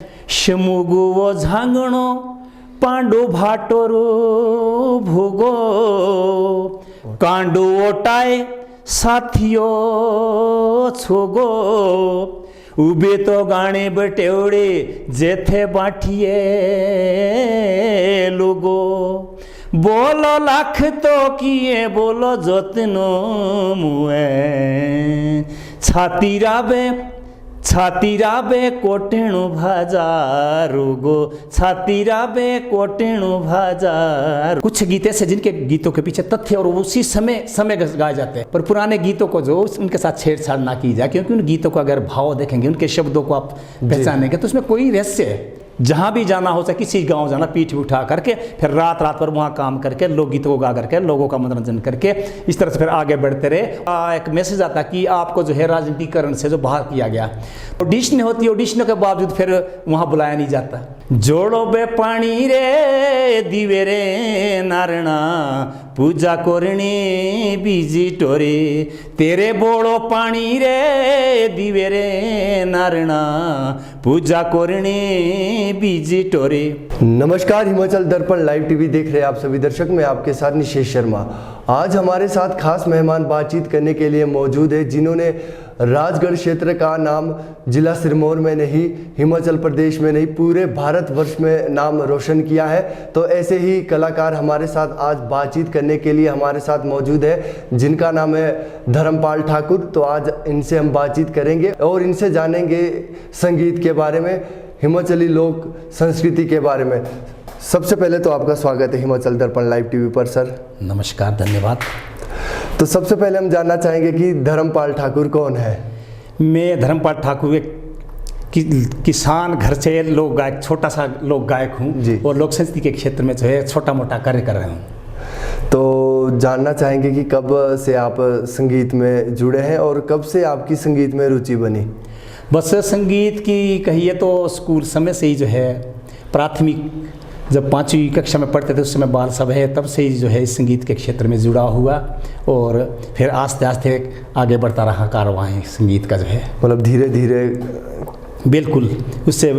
शमुगुवो झांगणो पांडू भाटोरू भुगो कांडू ओटाय साथियो छोगो उबे तो गाणे बटेवड़े जेथे बाठिए लोगो बोलो लाख तो किए बोलो जतनो मुए छातीराबे कोटेणु भाजा रोगो छातीराबे कोटेणु भाजा। कुछ गीत ऐसे जिनके गीतों के पीछे तथ्य और उसी समय गाए जाते हैं, पर पुराने गीतों को जो उनके साथ छेड़छाड़ ना की जाए, क्योंकि उन गीतों को अगर भाव देखेंगे, उनके शब्दों को आप पहचानेंगे तो उसमें कोई रहस्य है। जहाँ भी जाना हो, चाहे किसी गांव जाना, पीठ उठा करके फिर रात पर वहाँ काम करके लोकगीतों को गा करके लोगों का मनोरंजन करके इस तरह से फिर आगे बढ़ते रहे। एक मैसेज आता कि आपको जो है राजनीतिकरण से जो बाहर किया गया, ऑडिशन होती है, ऑडिशन के बावजूद फिर वहाँ बुलाया नहीं जाता। जोड़ो बे पानी रे दिवे रे नारणा पूजा कोरणी बीजी टोरे तेरे बोड़ो पानी रे दिवे रे नारणा पूजा कोरणी बीजी टोरे। नमस्कार, हिमाचल दर्पण लाइव टीवी देख रहे हैं आप सभी दर्शक। मैं आपके साथ निशेष शर्मा। आज हमारे साथ खास मेहमान बातचीत करने के लिए मौजूद है, जिन्होंने राजगढ़ क्षेत्र का नाम जिला सिरमौर में नहीं, हिमाचल प्रदेश में नहीं, पूरे भारतवर्ष में नाम रोशन किया है। तो ऐसे ही कलाकार हमारे साथ आज बातचीत करने के लिए हमारे साथ मौजूद है, जिनका नाम है धर्मपाल ठाकुर। तो आज इनसे हम बातचीत करेंगे और इनसे जानेंगे संगीत के बारे में, हिमाचली लोक संस्कृति के बारे में। सबसे पहले तो आपका स्वागत है हिमाचल दर्पण लाइव टीवी पर सर। नमस्कार, धन्यवाद। तो सबसे पहले हम जानना चाहेंगे कि धर्मपाल ठाकुर कौन है? मैं धर्मपाल ठाकुर एक किसान घर से लोक गायक, छोटा सा लोक गायक हूँ और लोक संस्कृति के क्षेत्र में जो है छोटा मोटा कार्य कर रहा हूँ। तो जानना चाहेंगे कि कब से आप संगीत में जुड़े हैं और कब से आपकी संगीत में रुचि बनी? बस संगीत की कहिए तो स्कूल समय से ही जो है, प्राथमिक जब 5वीं कक्षा में पढ़ते थे उस समय बाल सभा है, तब से ही जो है संगीत के क्षेत्र में जुड़ा हुआ और फिर आस्ते आस्ते आगे बढ़ता रहा कारवां संगीत का जो है, मतलब धीरे धीरे। बिल्कुल। उससे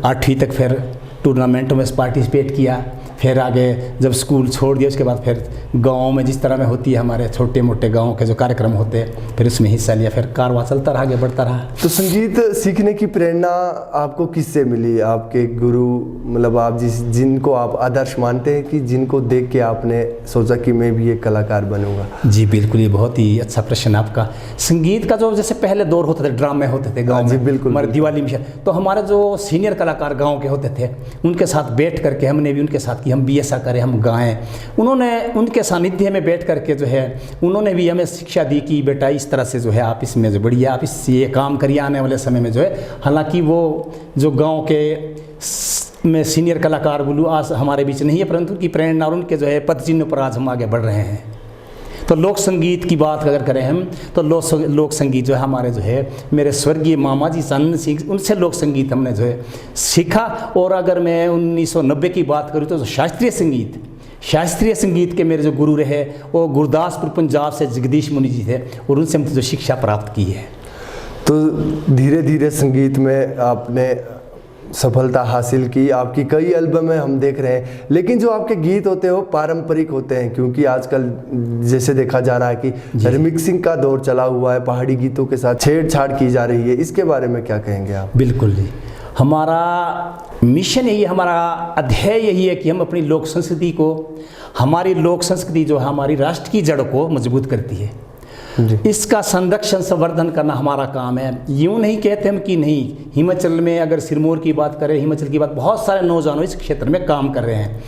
8वीं तक फिर टूर्नामेंटों में पार्टिसिपेट किया, फिर आगे जब स्कूल छोड़ दिया उसके बाद फिर गांव में जिस तरह में होती है हमारे छोटे मोटे गांव के जो कार्यक्रम होते हैं, फिर उसमें हिस्सा लिया, फिर कारवां चलता रहा, आगे बढ़ता रहा। तो संगीत सीखने की प्रेरणा आपको किससे मिली? आपके गुरु, मतलब आप जिनको आप आदर्श मानते हैं कि जिनको देख के आपने सोचा कि मैं भी एक कलाकार बनूंगा? जी बिल्कुल, ये बहुत ही अच्छा प्रश्न आपका। संगीत का जो जैसे पहले दौर होते थे, ड्रामे होते थे गाँव में, बिल्कुल हमारे दिवाली में, तो हमारे जो सीनियर कलाकार गाँव के होते थे उनके साथ बैठ करके हमने भी उनके साथ कि हम भी ऐसा करें, हम गाएं। उन्होंने उनके सानिध्य में बैठ करके जो है उन्होंने भी हमें शिक्षा दी कि बेटा इस तरह से जो है आप इसमें जो बढ़िया आप इससे ये काम करिए आने वाले समय में जो है। हालांकि वो जो गांव के में सीनियर कलाकार बोलूँ आज हमारे बीच नहीं है, परंतु उनकी प्रेरणा और उनके जो है पद चिन्ह पर आज हम आगे बढ़ रहे हैं। तो लोक संगीत की बात अगर करें हम तो लोक संगीत जो है हमारे जो है मेरे स्वर्गीय मामा जी आनंद सिंह, उनसे लोक संगीत हमने जो है सीखा। और अगर मैं 1990 की बात करूँ तो शास्त्रीय संगीत के मेरे जो गुरु रहे वो गुरदासपुर पंजाब से जगदीश मुनि जी थे और उनसे हमने जो शिक्षा प्राप्त की है। तो धीरे धीरे संगीत में आपने सफलता हासिल की, आपकी कई एल्बमें हम देख रहे हैं, लेकिन जो आपके गीत होते हैं वो पारंपरिक होते हैं, क्योंकि आजकल जैसे देखा जा रहा है कि रिमिक्सिंग का दौर चला हुआ है, पहाड़ी गीतों के साथ छेड़छाड़ की जा रही है। इसके बारे में क्या कहेंगे आप? बिल्कुल जी, हमारा मिशन यही, हमारा अध्यय यही है कि हम अपनी लोक संस्कृति को, हमारी लोक संस्कृति जो हमारी राष्ट्र की जड़ को मजबूत करती है, इसका संरक्षण संवर्धन करना हमारा काम है। यूँ नहीं कहते हम कि नहीं, हिमाचल में अगर सिरमौर की बात करें, हिमाचल की बात, बहुत सारे नौजवान इस क्षेत्र में काम कर रहे हैं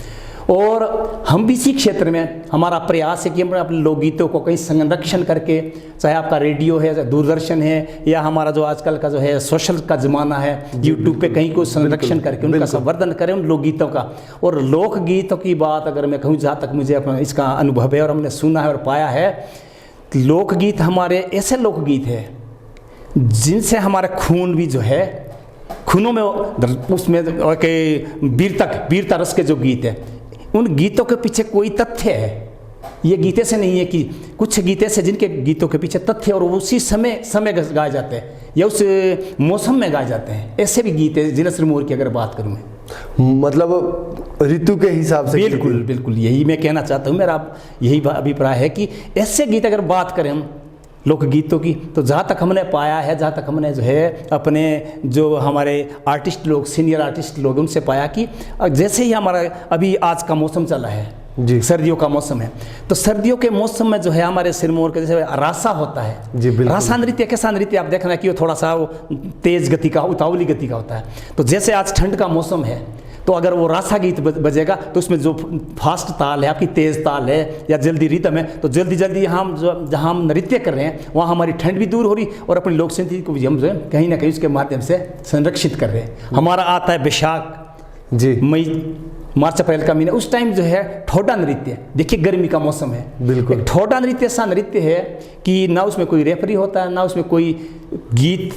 और हम भी इसी क्षेत्र में हमारा प्रयास है कि हम अपने लोकगीतों को कहीं संरक्षण करके, चाहे आपका रेडियो है, चाहे दूरदर्शन है, या हमारा जो आजकल का जो है सोशल का ज़माना है, यूट्यूब पे कहीं को संरक्षण करके उनका संवर्धन करें उन लोकगीतों का। और लोकगीतों की बात अगर मैं कहूँ, जहाँ तक मुझे अपना इसका अनुभव है और हमने सुना है और पाया है, लोकगीत हमारे ऐसे लोकगीत है जिनसे हमारा खून भी जो है, खूनों में उसमें वीरता रस के जो गीत है, उन गीतों के पीछे कोई तथ्य है, ये गीत ऐसे नहीं है कि कुछ गीत ऐसे जिनके गीतों के पीछे तथ्य और उसी समय गाए जाते हैं या उस मौसम में गाए जाते हैं, ऐसे भी गीत है जिला सिरमौर की अगर बात करूँ मैं, मतलब ऋतु के हिसाब से। बिल्कुल बिल्कुल यही मैं कहना चाहता हूँ, मेरा यही अभिप्राय है कि ऐसे गीत अगर बात करें हम लोकगीतों की, तो जहाँ तक हमने पाया है, जहाँ तक हमने जो है अपने जो हमारे आर्टिस्ट लोग, सीनियर आर्टिस्ट लोग, उनसे पाया कि जैसे ही हमारा अभी आज का मौसम चला है जी, सर्दियों का मौसम है, तो सर्दियों के मौसम में जो है हमारे सिरमौर के जैसे रासा होता है जी, बिल्कुल। रासा नृत्य कैसा नृत्य आप देखना कि वो थोड़ा सा वो तेज गति का, उतावली गति का होता है। तो जैसे आज ठंड का मौसम है, तो अगर वो रासा गीत बजेगा तो उसमें जो फास्ट ताल है, आपकी तेज़ ताल है या जल्दी रिदम है, तो जल्दी जल्दी हम जहाँ हम नृत्य कर रहे हैं वहाँ हमारी ठंड भी दूर हो रही और अपनी लोक संस्कृति को भी हम जो है कहीं ना कहीं उसके माध्यम से संरक्षित कर रहे हैं। हमारा आता है बैसाख जी, मई मार्च अप्रैल का महीना, उस टाइम जो है ठोडा नृत्य, देखिए गर्मी का मौसम है, बिल्कुल। एक ठोडा नृत्य ऐसा नृत्य है कि ना उसमें कोई रेफरी होता है, ना उसमें कोई गीत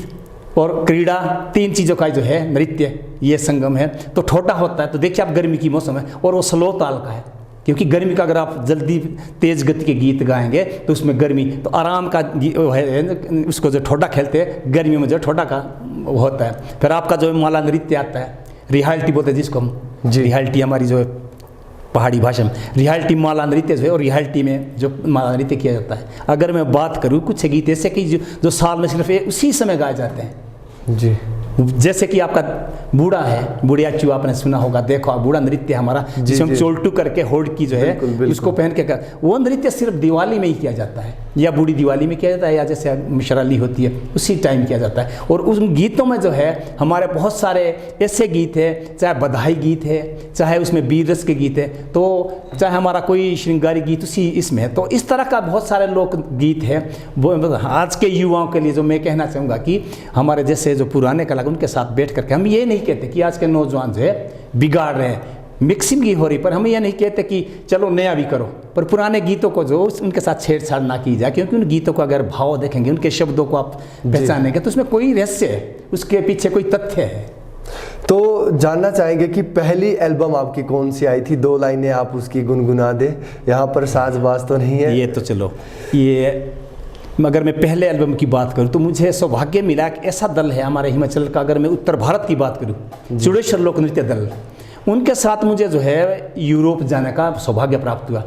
और क्रीड़ा, तीन चीज़ों का जो है नृत्य ये संगम है। तो ठोडा होता है, तो देखिए आप गर्मी की मौसम है और वो स्लो ताल का है, क्योंकि गर्मी का अगर आप जल्दी तेज गति के गीत गाएंगे तो उसमें गर्मी, तो आराम का है, उसको जो ठोडा खेलते हैं गर्मियों में जो ठोडा का वो होता है। फिर आपका जो माला नृत्य आता है, रिहाल्टी बोलते हैं जिसको हम, रिहाल्टी हमारी जो है पहाड़ी भाषा में रिहाल्टी माला नृत्य जो है, और रिहाल्टी में जो माला नृत्य किया जाता है। अगर मैं बात करूँ कुछ गीत ऐसे कि जो साल में सिर्फ उसी समय गाए जाते हैं जी, जैसे कि आपका बूढ़ा है, बुढ़िया चू आपने सुना होगा, देखो बूढ़ा नृत्य हमारा जिसमें हम चोल्टू करके होड़ की जो है बिल्कुल, बिल्कुल। उसको पहन के वो नृत्य सिर्फ दिवाली में ही किया जाता है, या बूढ़ी दिवाली में किया जाता है, या जैसे मिशराली होती है उसी टाइम किया जाता है। और उन गीतों में जो है हमारे बहुत सारे ऐसे गीत है, चाहे बधाई गीत है, चाहे उसमें वीर रस के गीत है, तो चाहे हमारा कोई श्रृंगारी गीत उसी इसमें है। तो इस तरह का बहुत सारे लोक गीत है। वो आज के युवाओं के लिए जो मैं कहना चाहूँगा कि हमारे जैसे जो पुराने कलाकार उनके साथ बैठ करके, हम ये नहीं कहते कि आज के नौजवान जो है बिगाड़ रहे हैं, मिक्सिंग की हो रही, पर हम ये नहीं कहते कि चलो नया भी करो, पर पुराने गीतों को जो उनके साथ छेड़छाड़ ना की जाए, क्योंकि उन गीतों को अगर भाव देखेंगे, उनके शब्दों को आप पहचानेंगे तो उसमें कोई रहस्य है, उसके पीछे कोई तथ्य है। तो जानना चाहेंगे कि पहली एल्बम आपकी कौन सी आई थी, 2 लाइनें आप उसकी गुनगुना दे। यहाँ पर साजबाज तो नहीं है? ये तो चलो, ये अगर मैं पहले एल्बम की बात करूं तो मुझे सौभाग्य मिला कि ऐसा दल है हमारे हिमाचल का, अगर मैं उत्तर भारत की बात करूं, चुड़ेश्वर लोक नृत्य दल, उनके साथ मुझे जो है यूरोप जाने का सौभाग्य प्राप्त हुआ।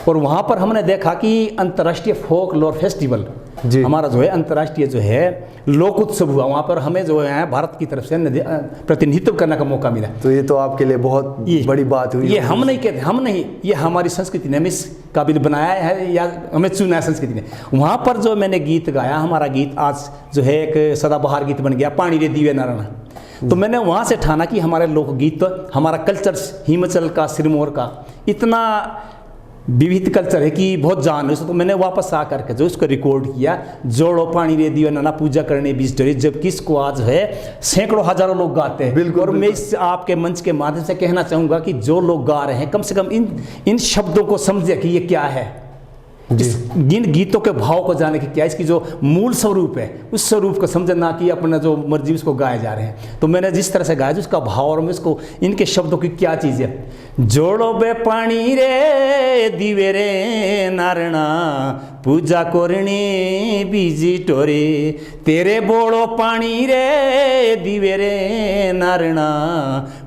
और वहाँ पर हमने देखा कि अंतर्राष्ट्रीय फोक लोर फेस्टिवल जी, हमारा जो है अंतर्राष्ट्रीय जो है लोक उत्सव हुआ, वहाँ पर हमें जो है भारत की तरफ से प्रतिनिधित्व करने का मौका मिला। तो ये तो आपके लिए बहुत बड़ी बात हुई। ये हम नहीं कहते, हम नहीं, ये हमारी संस्कृति ने हमें इस काबिल बनाया है या हमें चुना है संस्कृति ने। वहाँ पर जो मैंने गीत गाया, हमारा गीत आज जो है एक सदाबहार गीत बन गया, पानी रे दिवे नारायण। तो मैंने वहाँ से ठाना कि हमारे लोकगीत, हमारा कल्चर हिमाचल का, सिरमौर का इतना विविध कल्चर है कि बहुत जान है। तो मैंने वापस आ करके जो उसको रिकॉर्ड किया, जोड़ो पानी रे दियो नाना पूजा करने बीच डोरी, जबकि इसको आज है सैकड़ों हजारों लोग गाते हैं। बिल्कुल, और मैं इस आपके मंच के माध्यम से कहना चाहूँगा कि जो लोग गा रहे हैं कम से कम इन शब्दों को समझे कि ये क्या है, इन गीतों के भाव को जाने की क्या इसकी जो मूल स्वरूप है उस स्वरूप को समझना कि अपना जो मर्जी उसको गाए जा रहे हैं। तो मैंने जिस तरह से गाया उसका भाव और मैं इसको इनके शब्दों की क्या चीज़ है, जोड़ो बे पानी रे दिवे रे नारणा पूजा कोरणी बीजी टोरे, तेरे बोड़ो पानी रे दिवे रे नारणा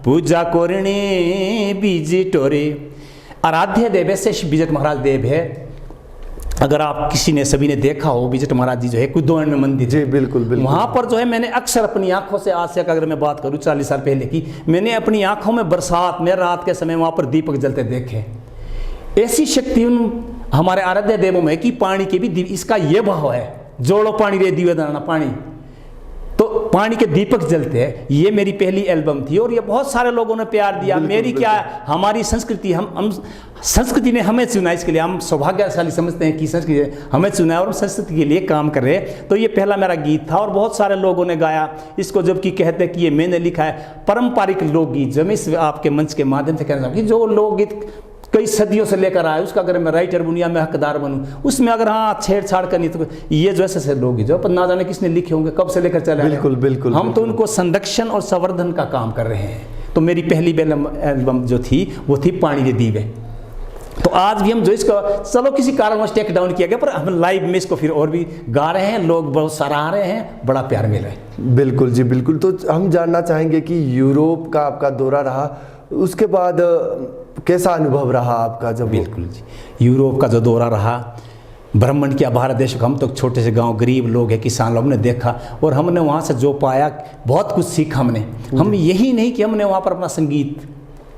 पूजा कोरणी बीजी टोरे। आराध्य देव ऐसे विजय महाराज देव है, अगर आप किसी ने सभी ने देखा हो विजय महाराज जी जो है कुदोन में मंदिर, जी बिल्कुल बिल्कुल, वहाँ पर जो है मैंने अक्सर अपनी आंखों से, आज से अगर मैं बात करूँ 40 साल पहले की, मैंने अपनी आंखों में बरसात में रात के समय वहाँ पर दीपक जलते देखे। ऐसी शक्ति उन हमारे आराध्य देवों में कि पानी के भी इसका ये भाव है, जोड़ो पानी रे दिवे दाना पानी, तो पानी के दीपक जलते हैं। ये मेरी पहली एल्बम थी और ये बहुत सारे लोगों ने प्यार दिया। मेरी क्या, हमारी संस्कृति, हम संस्कृति ने हमें चुना, इसके लिए हम सौभाग्यशाली समझते हैं कि संस्कृति हमें चुना और हम संस्कृति के लिए काम कर रहे हैं। तो ये पहला मेरा गीत था और बहुत सारे लोगों ने गाया इसको, जबकि कहते हैं कि ये मैंने लिखा है। पारंपरिक लोकगीत जो मैं इस आपके मंच के माध्यम से कहना चाहूँगा कि जो लोकगीत कई सदियों से लेकर आए, उसका अगर मैं राइटर बनूँ या मैं हकदार बनूँ, उसमें अगर हाँ छेड़छाड़ करनी तो ये जो ऐसे लोग जो पर ना जाने किसने लिखे होंगे, कब से लेकर चले, बिल्कुल बिल्कुल, हम तो उनको संरक्षण और संवर्धन का काम कर रहे हैं। तो मेरी पहली एल्बम जो थी वो थी पानी रे दीवे। तो आज भी हम जो इसको चलो किसी कारणवश टेक डाउन किया गया, पर हम लाइव में इसको फिर और भी गा रहे हैं, लोग बहुत सराह रहे हैं, बड़ा प्यार मिल रहा है। बिल्कुल जी बिल्कुल। तो हम जानना चाहेंगे कि यूरोप का आपका दौरा रहा, उसके बाद कैसा अनुभव रहा आपका जब? बिल्कुल जी, यूरोप का जो दौरा रहा, भ्रमण किया भारत देश का। हम तो छोटे से गांव, गरीब लोग हैं, किसान लोग, हमने देखा और हमने वहाँ से जो पाया बहुत कुछ सीखा हमने। हम यही नहीं कि हमने वहाँ पर अपना संगीत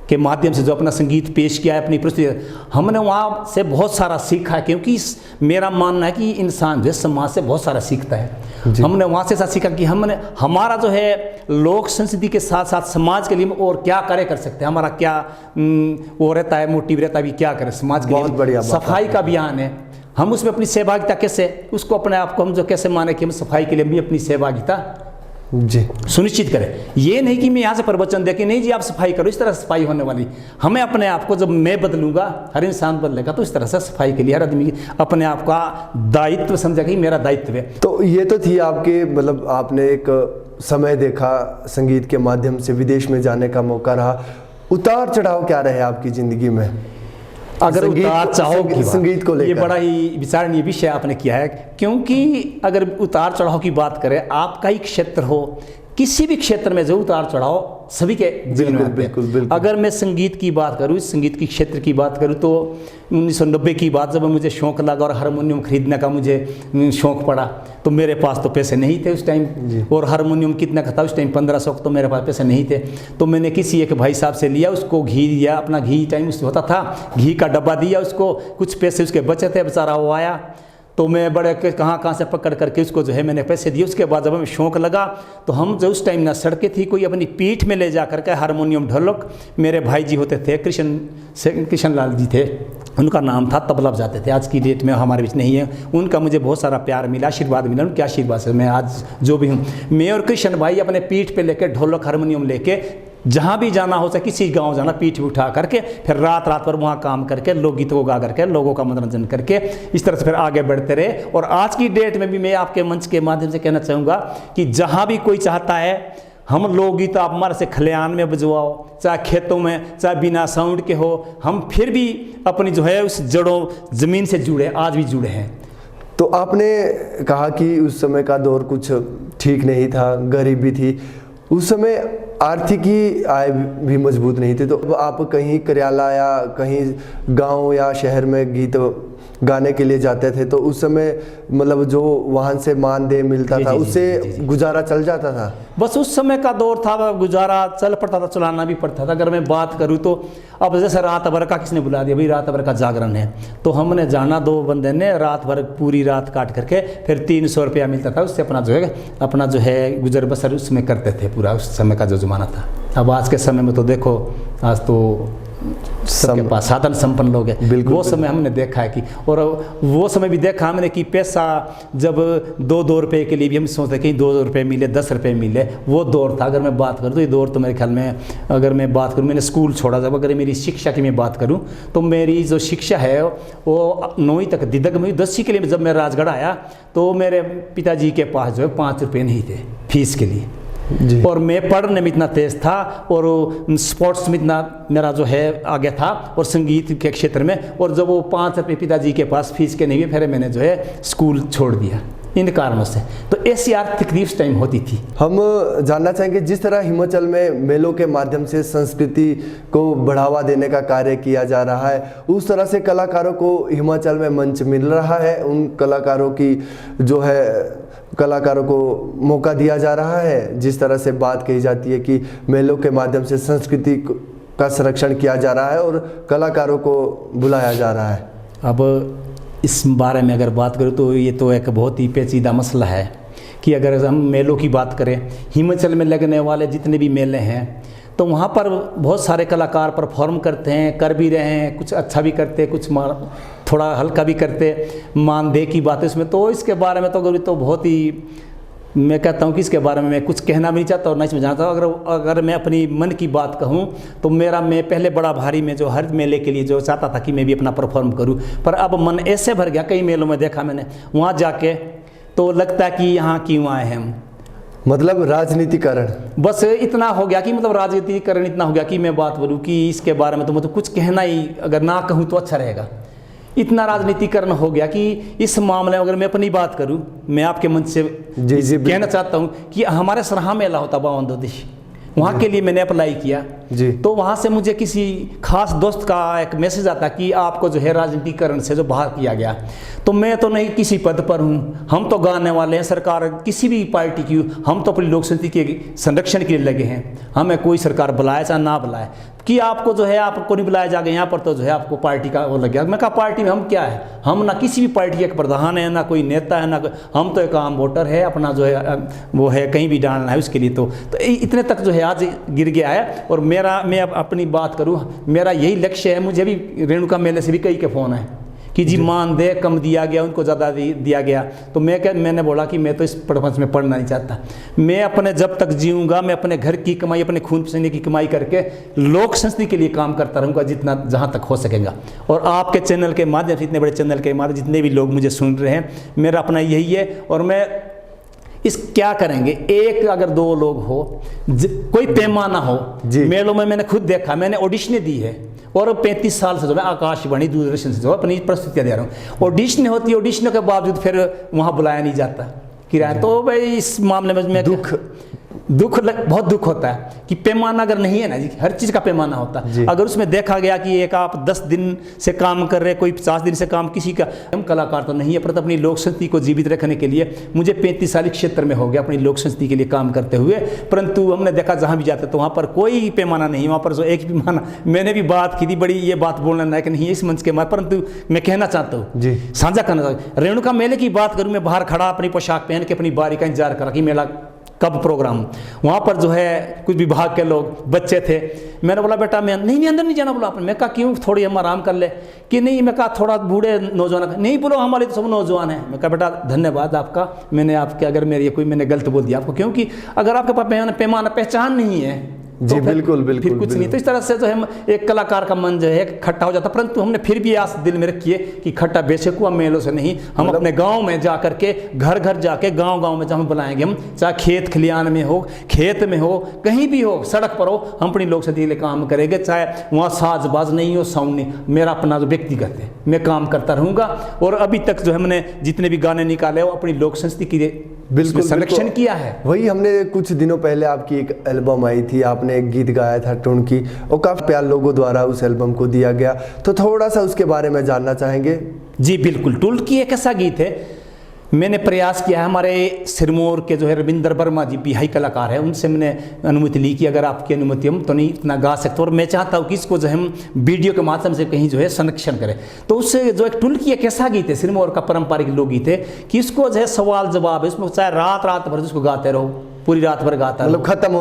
के माध्यम से जो अपना संगीत पेश किया है अपनी प्रस्तुति, हमने वहाँ से बहुत सारा सीखा है, क्योंकि मेरा मानना है कि इंसान जो समाज से बहुत सारा सीखता है। हमने वहाँ से ऐसा सीखा कि हमने हमारा जो है लोक संस्कृति के साथ साथ समाज के लिए और क्या करे कर सकते हैं, हमारा क्या वो रहता है, मोटिव रहता है, भी क्या करें समाज के लिए। बढ़िया सफाई का अभियान है, हम उसमें अपनी सहभागिता कैसे, उसको अपने आप को हम जो कैसे माने कि हम सफाई के लिए भी अपनी सहभागिता जी सुनिश्चित करें। ये नहीं कि मैं यहाँ से प्रवचन दे कि नहीं जी आप सफाई करो, इस तरह से सफाई होने वाली। हमें अपने आप को जब मैं बदलूंगा, हर इंसान बदलेगा, तो इस तरह से सफाई के लिए हर आदमी अपने आप का दायित्व समझा कि मेरा दायित्व है। तो ये तो थी आपके, मतलब आपने एक समय देखा, संगीत के माध्यम से विदेश में जाने का मौका रहा। उतार चढ़ाव क्या रहे आपकी ज़िंदगी में? अगर उतार चढ़ाव की संगीत को लेकर ये बड़ा ही विचारणीय विषय आपने किया है, क्योंकि अगर उतार चढ़ाव की बात करें, आपका ही क्षेत्र हो, किसी भी क्षेत्र में जो उतार चढ़ाव सभी के जीवन में आते हैं। बिल्कुल। अगर मैं संगीत की बात करूँ, इस संगीत की क्षेत्र की बात करूँ, तो 1990 की बात, जब मुझे शौक़ लगा और हारमोनियम खरीदने का मुझे शौक़ पड़ा, तो मेरे पास तो पैसे नहीं थे उस टाइम, और हारमोनियम कितना का था उस टाइम 1500, तो मेरे पास पैसे नहीं थे। तो मैंने किसी एक भाई साहब से लिया, उसको घी दिया, अपना घी टाइम उससे होता था, घी का डब्बा दिया उसको, कुछ पैसे उसके बचे थे, बेचारा वो आया, तो मैं बड़े कहाँ से पकड़ करके उसको जो है मैंने पैसे दिए। उसके बाद जब हमें शौक़ लगा, तो हम जो उस टाइम ना सड़कें थी, कोई अपनी पीठ में ले जा करके हारमोनियम ढोलक, मेरे भाई जी होते थे, कृष्ण लाल जी थे, उनका नाम था, तबला बजाते थे, आज की डेट में हमारे बीच नहीं है। उनका मुझे बहुत सारा प्यार मिला, आशीर्वाद मिला, उनके आशीर्वाद से मैं आज जो भी हूँ। मैं और कृष्ण भाई अपने पीठ पे लेके ढोलक हारमोनियम लेके जहाँ भी जाना हो, चाहे किसी गांव जाना, पीठ उठा करके फिर रात रात वहाँ काम करके, लोकगीतों को गा करके, लोगों का मनोरंजन करके, इस तरह से फिर आगे बढ़ते रहे। और आज की डेट में भी मैं आपके मंच के माध्यम से कहना चाहूँगा कि जहाँ भी कोई चाहता है, हम लोकगीत आप हमारे से खलियान में बजवाओ, चाहे खेतों में, चाहे बिना साउंड के हो, हम फिर भी अपनी जो है उस जड़ों ज़मीन से जुड़े, आज भी जुड़े हैं। तो आपने कहा कि उस समय का दौर कुछ ठीक नहीं था, गरीबी थी, उस समय आर्थिकी आय भी मजबूत नहीं थी, तो आप कहीं कार्यालय या कहीं गांव या शहर में गीत गाने के लिए जाते थे, तो उस समय मतलब जो वाहन से मानदेय मिलता था, उससे गुजारा चल जाता था? बस उस समय का दौर था, गुजारा चल पड़ता था, चलाना भी पड़ता था। अगर मैं बात करूँ तो अब जैसे रात भर का किसने बुला दिया, भाई रात भर का जागरण है, तो हमने जाना, 2 बंदे ने रात भर पूरी रात काट करके फिर 300 रुपया मिलता था, उससे अपना जो है गुजर बसर उसमें करते थे, पूरा उस समय का जो ज़माना था। अब आज के समय में तो देखो, आज तो सबके पास साधन संपन्न लोग हैं। वो समय हमने देखा है कि, और वो समय भी देखा हमने कि पैसा जब 2-2 रुपये के लिए भी हम सोचते कि 2 रुपये मिले, 10 रुपये मिले, वो दौर था। अगर मैं बात करूँ तो ये दौर तो मेरे ख्याल में, अगर मैं बात करूँ, मैंने स्कूल छोड़ा, जब अगर मेरी शिक्षा की मैं बात करूँ तो मेरी जो शिक्षा है वो 9वीं तक दिदक में। 10वीं के लिए जब मैं राजगढ़ आया तो मेरे पिताजी के पास जो है 5 रुपये नहीं थे फीस के लिए जी। और मैं पढ़ने में इतना तेज था और स्पोर्ट्स में इतना मेरा जो है आगे था, और संगीत के क्षेत्र में। और जब वो 5 रुपये पिताजी के पास फीस के नहीं हुए, फिर मैंने जो है स्कूल छोड़ दिया इन कारणों से। तो ऐसी आर्थिक तकलीफ उस टाइम होती थी। हम जानना चाहेंगे, जिस तरह हिमाचल में मेलों के माध्यम से संस्कृति को बढ़ावा देने का कार्य किया जा रहा है, उस तरह से कलाकारों को हिमाचल में मंच मिल रहा है, उन कलाकारों की जो है कलाकारों को मौका दिया जा रहा है? जिस तरह से बात कही जाती है कि मेलों के माध्यम से संस्कृति का संरक्षण किया जा रहा है और कलाकारों को बुलाया जा रहा है। अब इस बारे में अगर बात करूँ तो ये तो एक बहुत ही पेचीदा मसला है कि अगर हम मेलों की बात करें, हिमाचल में लगने वाले जितने भी मेले हैं, तो वहाँ पर बहुत सारे कलाकार परफॉर्म करते हैं, कर भी रहे हैं, कुछ अच्छा भी करते, कुछ थोड़ा हल्का भी करते, मानदेय की बात है इसमें। तो इसके बारे में तो बहुत ही, मैं कहता हूँ कि इसके बारे में मैं कुछ कहना भी नहीं चाहता और ना इसमें जानता हूँ। अगर मैं अपनी मन की बात कहूँ तो मैं पहले बड़ा भारी में जो हर मेले के लिए जो चाहता था कि मैं भी अपना परफॉर्म करूँ, पर अब मन ऐसे भर गया, कई मेलों में देखा मैंने, वहाँ जाके तो लगता है कि यहाँ क्यों आए हैं हम। मतलब राजनीतिकरण। बस इतना हो गया कि मतलब राजनीतिकरण इतना हो गया कि मैं बात बोलूँ कि इसके बारे में तो मतलब कुछ कहना ही, अगर ना कहूँ तो अच्छा रहेगा। इतना राजनीतिकरण हो गया कि इस मामले में अगर मैं अपनी बात करूँ, मैं आपके मंच से जी कहना चाहता हूँ कि हमारे सराहा मेला होता 52 दिश, वहाँ के लिए मैंने अप्लाई किया जी। तो वहाँ से मुझे किसी खास दोस्त का एक मैसेज आता कि आपको जो है राजनीतिकरण से जो बाहर किया गया। तो मैं तो नहीं किसी पद पर हूँ, हम तो गाने वाले हैं, सरकार किसी भी पार्टी की, हम तो अपनी लोक संस्कृति के संरक्षण के लिए लगे हैं, हमें कोई सरकार बुलाए चाहे ना बुलाए, कि आपको जो है आपको नहीं बुलाया जाएगा यहाँ पर तो जो है आपको पार्टी का वो लग गया। मैं कहा पार्टी में हम क्या है, हम ना किसी भी पार्टी के प्रधान है, ना कोई नेता है, ना हम तो एक आम वोटर है, अपना जो है वो है कहीं भी डालना है उसके लिए। तो इतने तक जो है आज गिर गया है। और मैं अब अपनी बात करूँ, मेरा यही लक्ष्य है। मुझे भी रेणुका मेले से भी कई के फ़ोन है कि जी मानदेय कम दिया गया, उनको ज़्यादा दिया गया। तो मैंने बोला कि मैं तो इस प्रपंच में पढ़ना नहीं चाहता। मैं अपने जब तक जीऊँगा मैं अपने घर की कमाई, अपने खून पसीने की कमाई करके लोक संस्कृति के लिए काम करता रहूँगा जितना जहाँ तक हो सकेगा। और आपके चैनल के माध्यम से, इतने बड़े चैनल के माध्यम, जितने भी लोग मुझे सुन रहे हैं, मेरा अपना यही है। और मैं इस क्या करेंगे, एक अगर 2 लोग हो, कोई पैमाना हो। मेलों में मैंने खुद देखा, मैंने ऑडिशनें दी है और 35 साल से जो मैं आकाशवाणी दूरदर्शन से जो अपनी प्रस्तुतियाँ दे रहा हूँ। ऑडिशन होती है, ऑडिशनों के बावजूद फिर वहाँ बुलाया नहीं जाता किराया। तो भाई इस मामले में मैं बहुत दुख होता है कि पैमाना अगर नहीं है ना जी, हर चीज़ का पैमाना होता है। अगर उसमें देखा गया कि एक आप 10 दिन से काम कर रहे, कोई 50 दिन से काम, किसी का, हम कलाकार तो नहीं है, पर अपनी लोक संस्कृति को जीवित रखने के लिए मुझे 35 साल क्षेत्र में हो गया अपनी लोक संस्कृति के लिए काम करते हुए। परंतु हमने देखा जहाँ भी जाते तो वहाँ पर कोई पैमाना नहीं, वहाँ पर जो एक पैमाना, मैंने भी बात की थी, बड़ी ये बात बोलना लायक नहीं है इस मंच के माध्यम, परंतु मैं कहना चाहता हूँ, साझा करना चाहता हूँ। रेणुका मेले की बात करूँ, मैं बाहर खड़ा अपनी पोशाक पहन के अपनी बारी का इंतजार करा कि मेला कब प्रोग्राम। वहाँ पर जो है कुछ विभाग के लोग, बच्चे थे, मैंने बोला बेटा मैं नहीं अंदर नहीं जाना। बोला आपने, मैं कहा क्यों, थोड़ी हम आराम कर ले, कि नहीं, मैं कहा थोड़ा बूढ़े नौजवान, नहीं बोलो हमारे तो सब नौजवान हैं। मैं कहा बेटा धन्यवाद आपका, मैंने आपके अगर मेरी कोई मैंने गलत बोल दिया आपको, क्योंकि अगर आपके पास पैमाना पहचान नहीं है जी, तो बिल्कुल फिर कुछ नहीं। तो इस तरह से जो है एक कलाकार का मन जो है खट्टा हो जाता। परंतु हमने फिर भी आस दिल में रखी है कि खट्टा बेशक हुआ मेलों से नहीं, हम अपने गांव में जा करके, घर घर जाके, गांव में जहाँ बुलाएंगे, हम चाहे खेत खलियान में हो, खेत में हो, कहीं भी हो, सड़क पर हो, हम अपनी लोक संस्कृति के लिए काम करेंगे। चाहे वहाँ साजबाज नहीं हो, साउंड नहीं, मेरा अपना जो व्यक्तिगत है, मैं काम करता रहूँगा। और अभी तक जो हमने जितने भी गाने निकाले वो अपनी लोक संस्कृति के बिल्कुल संरक्षण किया है। वही हमने कुछ दिनों पहले आपकी एक एल्बम आई थी, आपने एक गीत गाया था टुनकी, और काफी प्यार लोगों द्वारा उस एल्बम को दिया गया, तो थोड़ा सा उसके बारे में जानना चाहेंगे। जी बिल्कुल, टुनकी एक ऐसा गीत है, मैंने प्रयास किया है, हमारे सिरमौर के जो है रविंदर वर्मा जी बिहाई कलाकार है, उनसे मैंने अनुमति ली कि अगर आपकी अनुमति हम तो नहीं इतना गा सकते, और मैं चाहता हूँ कि इसको जो हम वीडियो के माध्यम से कहीं जो है संरक्षण करें। तो उससे जो एक टुनकी एक ऐसा गीत है, सिरमौर का पारंपरिक लोकगीत है, कि इसको जो है सवाल जवाब है, इसमें चाहे रात भर उसको गाते रहो, पूरी रात भर गाता, मतलब खत्म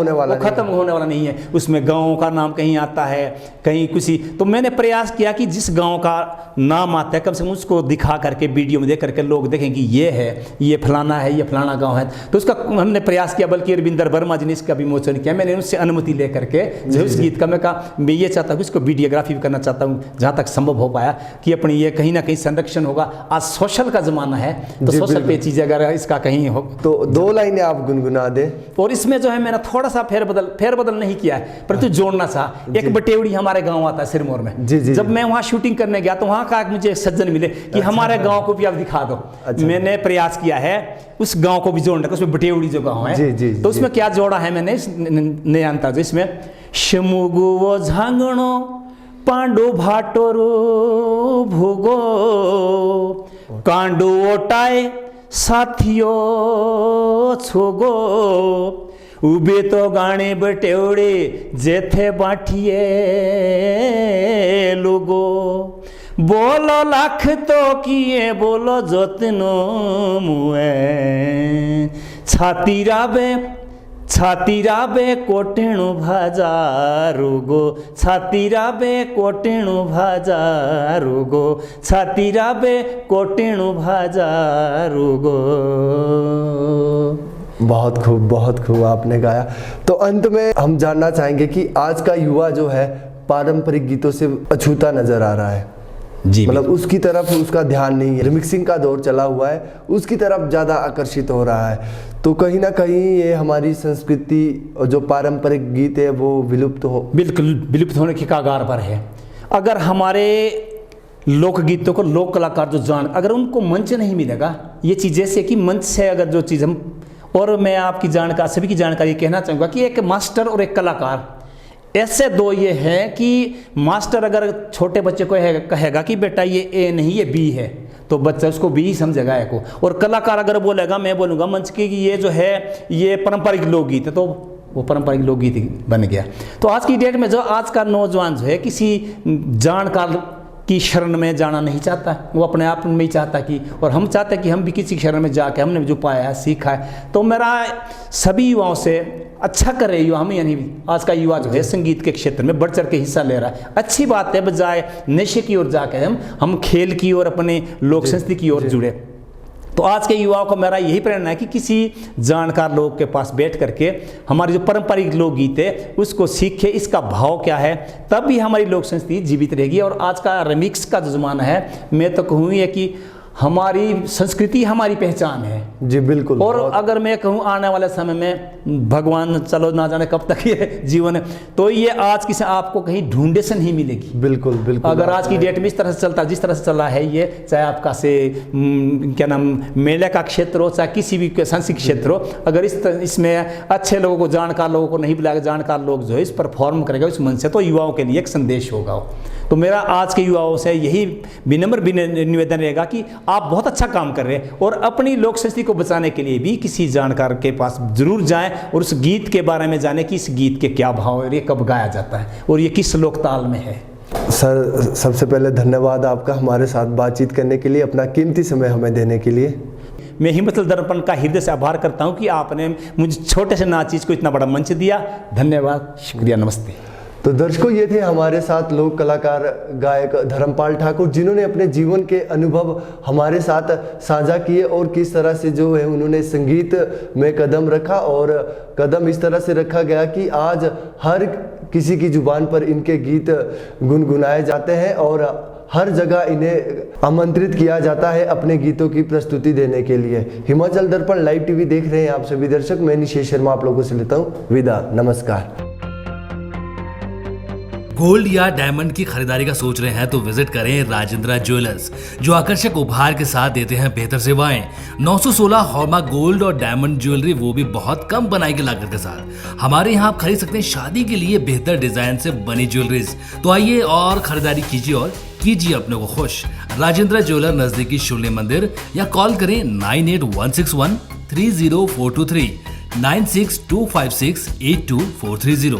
होने वाला नहीं है। उसमें गाँव का नाम कहीं आता है, कहीं किसी, तो मैंने प्रयास किया कि जिस गाँव का नाम आता है कम से कम उसको दिखा करके, वीडियो में देख करके लोग देखें कि ये है, ये फलाना है, ये फलाना गाँव है। तो उसका हमने प्रयास किया, बल्कि रविंदर वर्मा जी ने इसका विमोचन किया। मैंने उनसे अनुमति लेकर के जो इस गीत का, मैं कहा मैं ये चाहता हूँ इसको वीडियोग्राफी भी करना चाहता हूँ, जहाँ तक संभव हो पाया, कि अपनी ये कहीं ना कहीं संरक्षण होगा। आज सोशल का ज़माना है, तो सोशल पे चीज़ें अगर इसका कहीं हो तो 2 लाइनें आप गुनगुना दें। और इसमें जो है मैंने थोड़ा सा फेरबदल नहीं किया है, परंतु जोड़ना चाहा। एक बटेवड़ी हमारे गांव आता है सिरमौर में, जब मैं वहां शूटिंग करने गया तो वहां का मुझे एक सज्जन मिले कि हमारे गांव को भी आप दिखा दो। मैंने प्रयास किया है उस गांव को भी जोड़ने का, उसमें बटेवड़ी जो गांव है, तो उसमें क्या जोड़ा है मैंने नया अंदाज, इसमें शमुगु वो झांगणो पांडु भाटोरो भूगो कांडू ओटाए साथियों छोगो उबे तो गाने बटेवड़े जेथे बाठिए लोगो बोलो लाख तो किए बोलो जतनो मुए छातीराबे कोटेणु भाजा रोगो छातीराबे कोटेणु भाजा रोगो छातीराबे कोटेणु भाजा रोगो। बहुत खूब आपने गाया। तो अंत में हम जानना चाहेंगे कि आज का युवा जो है पारंपरिक गीतों से अछूता नजर आ रहा है। जी, मतलब उसकी तरफ उसका ध्यान नहीं है, रिमिक्सिंग का दौर चला हुआ है, उसकी तरफ ज़्यादा आकर्षित हो रहा है। तो कहीं ना कहीं ये हमारी संस्कृति और जो पारंपरिक गीत है वो विलुप्त हो, बिल्कुल विलुप्त होने के कगार पर है। अगर हमारे लोकगीतों को लोक कलाकार जो जान, अगर उनको मंच नहीं मिलेगा, ये चीज़ जैसे कि मंच से अगर जो चीज़ हम, और मैं आपकी जानकारी, सभी की जानकारी कहना चाहूँगा कि एक मास्टर और एक कलाकार, ऐसे दो ये हैं कि मास्टर अगर छोटे बच्चे को कहेगा कि बेटा ये ए नहीं ये बी है, तो बच्चा उसको बी ही समझेगा ए को। और कलाकार अगर बोलेगा, मैं बोलूँगा मंच की कि ये जो है ये पारंपरिक लोकगीत है, तो वो पारंपरिक लोकगीत बन गया। तो आज की डेट में जो आज का नौजवान जो है किसी जानकार की शरण में जाना नहीं चाहता, वो अपने आप में ही चाहता कि, और हम चाहते हैं कि हम भी किसी शरण में जाके हमने जो पाया है सीखा है। तो मेरा सभी युवाओं से अच्छा कर रहे युवा, हम यानी आज का युवा जो है संगीत के क्षेत्र में बढ़ चढ़ के हिस्सा ले रहा है, अच्छी बात है। बजाय नशे की ओर जाके हम खेल की ओर, अपने लोक संस्कृति की ओर जुड़े। तो आज के युवाओं को मेरा यही प्रेरणा है कि किसी जानकार लोग के पास बैठ करके हमारी जो पारंपरिक लोकगीत है उसको सीखे, इसका भाव क्या है, तब भी हमारी लोक संस्कृति जीवित रहेगी। और आज का रिमिक्स का जो ज़माना है, मैं तो कहूँ ये कि हमारी संस्कृति हमारी पहचान है जी बिल्कुल। और अगर मैं कहूँ आने वाले समय में भगवान चलो ना जाने कब तक ये जीवन है, तो ये आज किसी आपको कहीं ढूंढे से नहीं मिलेगी। बिल्कुल बिल्कुल। अगर आज की डेट में इस तरह से चलता, जिस तरह से चला है ये, चाहे आपका से क्या नाम मेले का क्षेत्र हो, चाहे किसी भी सांस्कृतिक क्षेत्र हो, अगर इसमें अच्छे लोगों को, जानकार लोगों को नहीं बुलाएगा, जानकार लोग जो है इस परफॉर्म करेगा इस मंच से, तो युवाओं के लिए एक संदेश होगा। तो मेरा आज के युवाओं से यही विनम्र निवेदन रहेगा कि आप बहुत अच्छा काम कर रहे हैं, और अपनी लोक संस्कृति को बचाने के लिए भी किसी जानकार के पास जरूर जाएं और उस गीत के बारे में जानें कि इस गीत के क्या भाव है, ये कब गाया जाता है और ये किस लोक ताल में है। सर सबसे पहले धन्यवाद आपका हमारे साथ बातचीत करने के लिए, अपना कीमती समय हमें देने के लिए। मैं हिम्मतल दर्पण का हृदय से आभार करता हूँ कि आपने मुझे छोटे से ना चीज़ को इतना बड़ा मंच दिया। धन्यवाद, शुक्रिया, नमस्ते। तो दर्शकों, ये थे हमारे साथ लोक कलाकार गायक धर्मपाल ठाकुर, जिन्होंने अपने जीवन के अनुभव हमारे साथ साझा किए और किस तरह से जो है उन्होंने संगीत में कदम रखा, और कदम इस तरह से रखा गया कि आज हर किसी की जुबान पर इनके गीत गुनगुनाए जाते हैं और हर जगह इन्हें आमंत्रित किया जाता है अपने गीतों की प्रस्तुति देने के लिए। हिमाचल दर्पण लाइव टीवी देख रहे हैं आप सभी दर्शक, मैं निशेष शर्मा आप लोगों से लेता हूँ विदा, नमस्कार। गोल्ड या डायमंड की खरीदारी का सोच रहे हैं तो विजिट करें राजेंद्रा ज्वेलर्स, जो आकर्षक उपहार के साथ देते हैं बेहतर सेवाएं। 916 हॉलमार्क गोल्ड और डायमंड ज्वेलरी, वो भी बहुत कम बनाई की लागत के साथ। हमारे यहाँ आप खरीद सकते हैं शादी के लिए बेहतर डिजाइन से बनी ज्वेलरीज। तो आइए और खरीदारी कीजिए और कीजिए अपने को खुश। राजेंद्रा ज्वेलर, नजदीकी शून्य मंदिर, या कॉल करें 9816130423 9625682430।